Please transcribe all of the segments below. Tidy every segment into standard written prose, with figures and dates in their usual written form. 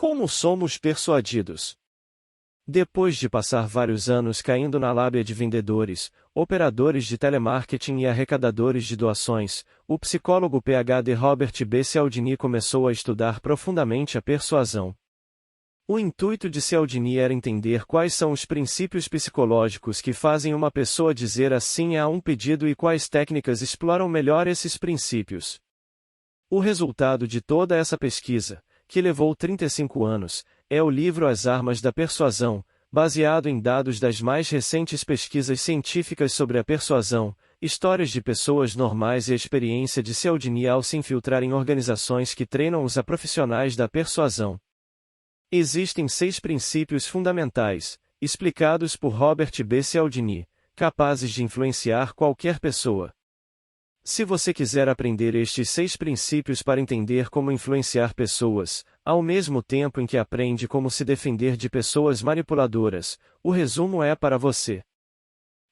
Como somos persuadidos? Depois de passar vários anos caindo na lábia de vendedores, operadores de telemarketing e arrecadadores de doações, o psicólogo Ph.D. Robert B. Cialdini começou a estudar profundamente a persuasão. O intuito de Cialdini era entender quais são os princípios psicológicos que fazem uma pessoa dizer assim a um pedido e quais técnicas exploram melhor esses princípios. O resultado de toda essa pesquisa, que levou 35 anos, é o livro As Armas da Persuasão, baseado em dados das mais recentes pesquisas científicas sobre a persuasão, histórias de pessoas normais e a experiência de Cialdini ao se infiltrar em organizações que treinam-os a profissionais da persuasão. Existem 6 princípios fundamentais, explicados por Robert B. Cialdini, capazes de influenciar qualquer pessoa. Se você quiser aprender estes 6 princípios para entender como influenciar pessoas, ao mesmo tempo em que aprende como se defender de pessoas manipuladoras, o resumo é para você.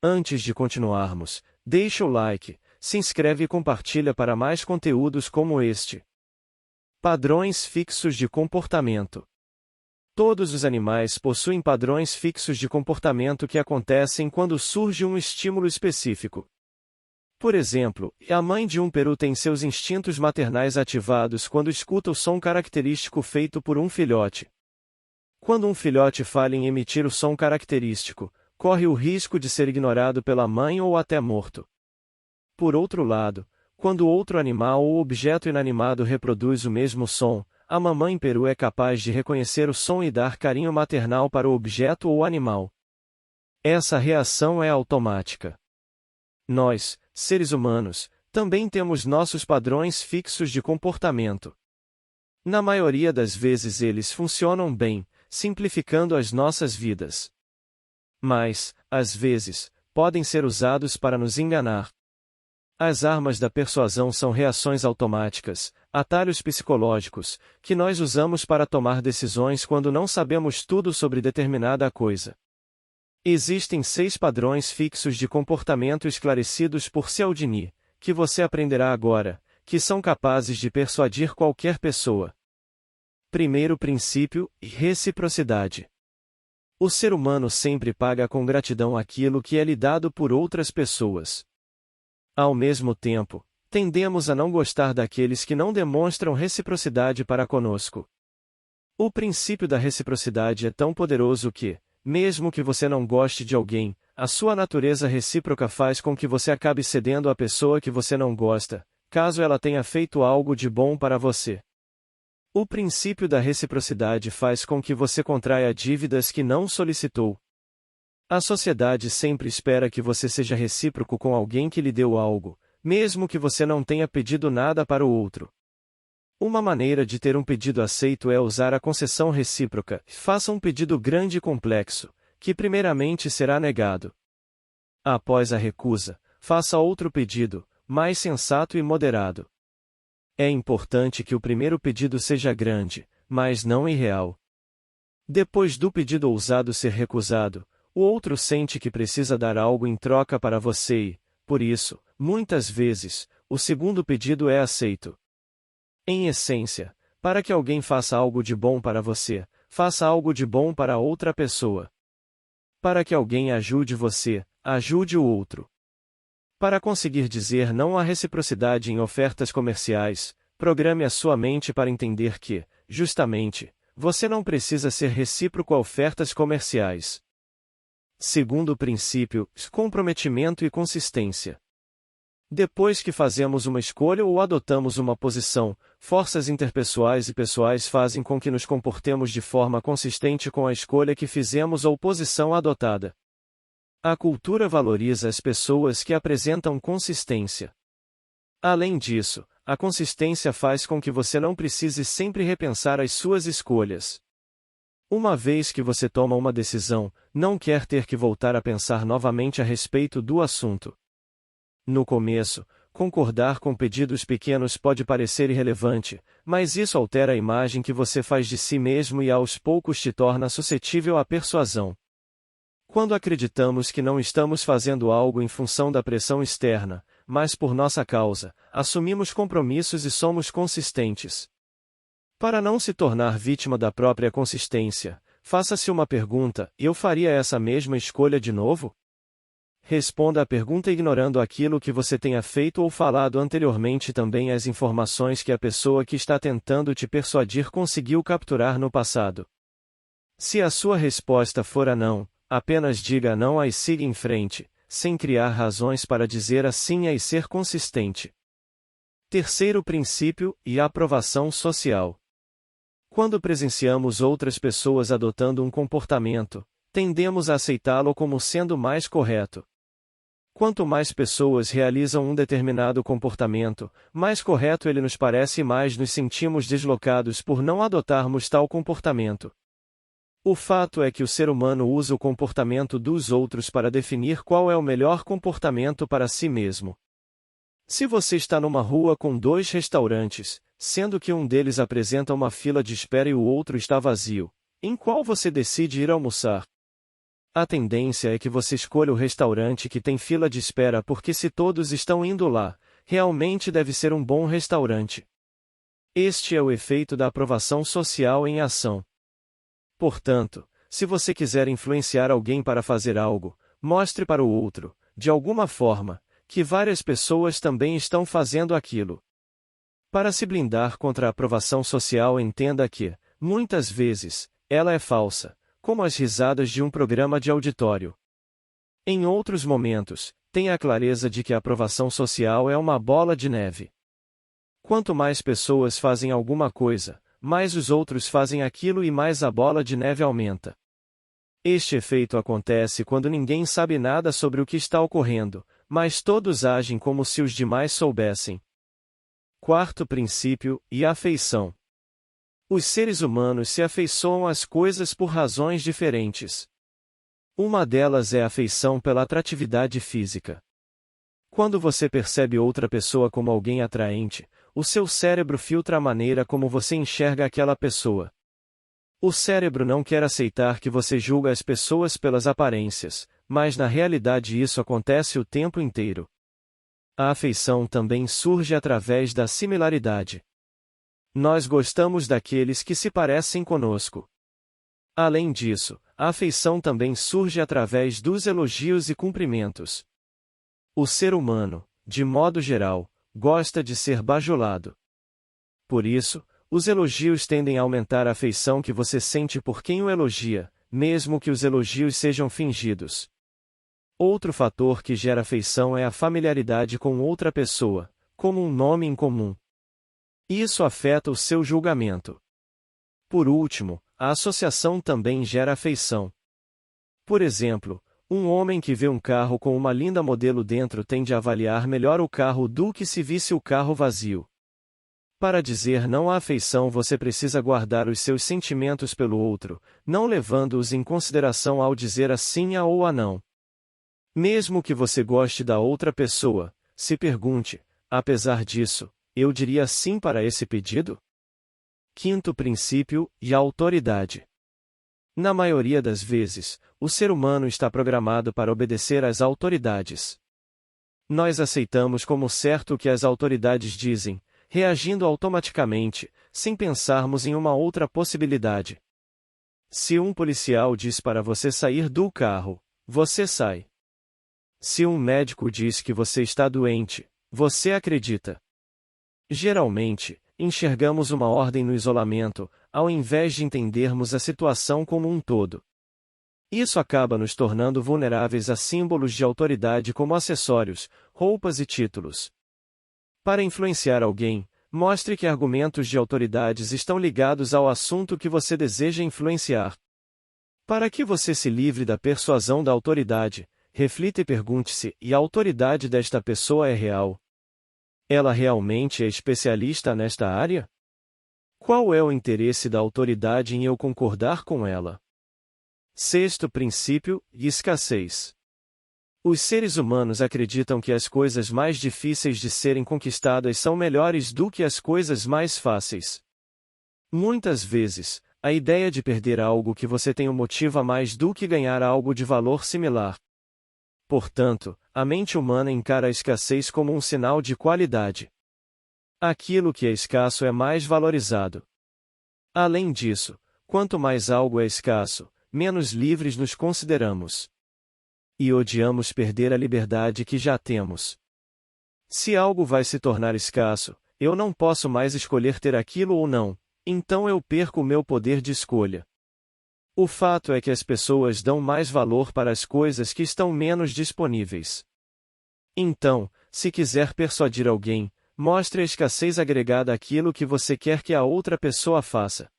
Antes de continuarmos, deixa o like, se inscreve e compartilha para mais conteúdos como este. Padrões fixos de comportamento. Todos os animais possuem padrões fixos de comportamento que acontecem quando surge um estímulo específico. Por exemplo, a mãe de um peru tem seus instintos maternais ativados quando escuta o som característico feito por um filhote. Quando um filhote falha em emitir o som característico, corre o risco de ser ignorado pela mãe ou até morto. Por outro lado, quando outro animal ou objeto inanimado reproduz o mesmo som, a mamãe peru é capaz de reconhecer o som e dar carinho maternal para o objeto ou animal. Essa reação é automática. Nós, seres humanos, também temos nossos padrões fixos de comportamento. Na maioria das vezes eles funcionam bem, simplificando as nossas vidas. Mas, às vezes, podem ser usados para nos enganar. As armas da persuasão são reações automáticas, atalhos psicológicos, que nós usamos para tomar decisões quando não sabemos tudo sobre determinada coisa. Existem 6 padrões fixos de comportamento esclarecidos por Cialdini, que você aprenderá agora, que são capazes de persuadir qualquer pessoa. Primeiro princípio, reciprocidade. O ser humano sempre paga com gratidão aquilo que é lhe dado por outras pessoas. Ao mesmo tempo, tendemos a não gostar daqueles que não demonstram reciprocidade para conosco. O princípio da reciprocidade é tão poderoso que, mesmo que você não goste de alguém, a sua natureza recíproca faz com que você acabe cedendo à pessoa que você não gosta, caso ela tenha feito algo de bom para você. O princípio da reciprocidade faz com que você contraia dívidas que não solicitou. A sociedade sempre espera que você seja recíproco com alguém que lhe deu algo, mesmo que você não tenha pedido nada para o outro. Uma maneira de ter um pedido aceito é usar a concessão recíproca. Faça um pedido grande e complexo, que primeiramente será negado. Após a recusa, faça outro pedido, mais sensato e moderado. É importante que o primeiro pedido seja grande, mas não irreal. Depois do pedido ousado ser recusado, o outro sente que precisa dar algo em troca para você e, por isso, muitas vezes, o segundo pedido é aceito. Em essência, para que alguém faça algo de bom para você, faça algo de bom para outra pessoa. Para que alguém ajude você, ajude o outro. Para conseguir dizer não à reciprocidade em ofertas comerciais, programe a sua mente para entender que, justamente, você não precisa ser recíproco a ofertas comerciais. Segundo princípio, comprometimento e consistência. Depois que fazemos uma escolha ou adotamos uma posição, forças interpessoais e pessoais fazem com que nos comportemos de forma consistente com a escolha que fizemos ou posição adotada. A cultura valoriza as pessoas que apresentam consistência. Além disso, a consistência faz com que você não precise sempre repensar as suas escolhas. Uma vez que você toma uma decisão, não quer ter que voltar a pensar novamente a respeito do assunto. No começo, concordar com pedidos pequenos pode parecer irrelevante, mas isso altera a imagem que você faz de si mesmo e aos poucos te torna suscetível à persuasão. Quando acreditamos que não estamos fazendo algo em função da pressão externa, mas por nossa causa, assumimos compromissos e somos consistentes. Para não se tornar vítima da própria consistência, faça-se uma pergunta: eu faria essa mesma escolha de novo? Responda a pergunta ignorando aquilo que você tenha feito ou falado anteriormente e também as informações que a pessoa que está tentando te persuadir conseguiu capturar no passado. Se a sua resposta for a não, apenas diga não e siga em frente, sem criar razões para dizer assim e ser consistente. Terceiro princípio, e aprovação social. Quando presenciamos outras pessoas adotando um comportamento, tendemos a aceitá-lo como sendo mais correto. Quanto mais pessoas realizam um determinado comportamento, mais correto ele nos parece e mais nos sentimos deslocados por não adotarmos tal comportamento. O fato é que o ser humano usa o comportamento dos outros para definir qual é o melhor comportamento para si mesmo. Se você está numa rua com 2 restaurantes, sendo que um deles apresenta uma fila de espera e o outro está vazio, em qual você decide ir almoçar? A tendência é que você escolha o restaurante que tem fila de espera porque se todos estão indo lá, realmente deve ser um bom restaurante. Este é o efeito da aprovação social em ação. Portanto, se você quiser influenciar alguém para fazer algo, mostre para o outro, de alguma forma, que várias pessoas também estão fazendo aquilo. Para se blindar contra a aprovação social, entenda que, muitas vezes, ela é falsa, como as risadas de um programa de auditório. Em outros momentos, tenha a clareza de que a aprovação social é uma bola de neve. Quanto mais pessoas fazem alguma coisa, mais os outros fazem aquilo e mais a bola de neve aumenta. Este efeito acontece quando ninguém sabe nada sobre o que está ocorrendo, mas todos agem como se os demais soubessem. Quarto princípio, e afeição. Os seres humanos se afeiçoam às coisas por razões diferentes. Uma delas é a afeição pela atratividade física. Quando você percebe outra pessoa como alguém atraente, o seu cérebro filtra a maneira como você enxerga aquela pessoa. O cérebro não quer aceitar que você julga as pessoas pelas aparências, mas na realidade isso acontece o tempo inteiro. A afeição também surge através da similaridade. Nós gostamos daqueles que se parecem conosco. Além disso, a afeição também surge através dos elogios e cumprimentos. O ser humano, de modo geral, gosta de ser bajulado. Por isso, os elogios tendem a aumentar a afeição que você sente por quem o elogia, mesmo que os elogios sejam fingidos. Outro fator que gera afeição é a familiaridade com outra pessoa, como um nome em comum. Isso afeta o seu julgamento. Por último, a associação também gera afeição. Por exemplo, um homem que vê um carro com uma linda modelo dentro tende a avaliar melhor o carro do que se visse o carro vazio. Para dizer não à afeição, você precisa guardar os seus sentimentos pelo outro, não levando-os em consideração ao dizer a sim a ou a não. Mesmo que você goste da outra pessoa, se pergunte: apesar disso, eu diria sim para esse pedido? Quinto princípio, e a autoridade. Na maioria das vezes, o ser humano está programado para obedecer às autoridades. Nós aceitamos como certo o que as autoridades dizem, reagindo automaticamente, sem pensarmos em uma outra possibilidade. Se um policial diz para você sair do carro, você sai. Se um médico diz que você está doente, você acredita. Geralmente, enxergamos uma ordem no isolamento, ao invés de entendermos a situação como um todo. Isso acaba nos tornando vulneráveis a símbolos de autoridade como acessórios, roupas e títulos. Para influenciar alguém, mostre que argumentos de autoridades estão ligados ao assunto que você deseja influenciar. Para que você se livre da persuasão da autoridade, reflita e pergunte-se: e a autoridade desta pessoa é real? Ela realmente é especialista nesta área? Qual é o interesse da autoridade em eu concordar com ela? Sexto princípio, escassez. Os seres humanos acreditam que as coisas mais difíceis de serem conquistadas são melhores do que as coisas mais fáceis. Muitas vezes, a ideia de perder algo que você tem o motiva mais do que ganhar algo de valor similar. Portanto, a mente humana encara a escassez como um sinal de qualidade. Aquilo que é escasso é mais valorizado. Além disso, quanto mais algo é escasso, menos livres nos consideramos. E odiamos perder a liberdade que já temos. Se algo vai se tornar escasso, eu não posso mais escolher ter aquilo ou não, então eu perco o meu poder de escolha. O fato é que as pessoas dão mais valor para as coisas que estão menos disponíveis. Então, se quiser persuadir alguém, mostre a escassez agregada àquilo que você quer que a outra pessoa faça.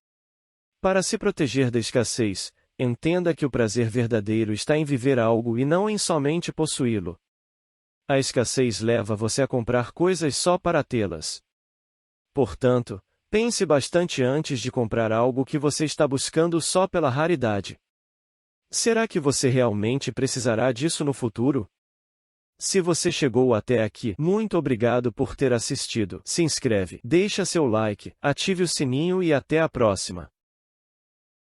Para se proteger da escassez, entenda que o prazer verdadeiro está em viver algo e não em somente possuí-lo. A escassez leva você a comprar coisas só para tê-las. Portanto, pense bastante antes de comprar algo que você está buscando só pela raridade. Será que você realmente precisará disso no futuro? Se você chegou até aqui, muito obrigado por ter assistido. Se inscreve, deixa seu like, ative o sininho e até a próxima.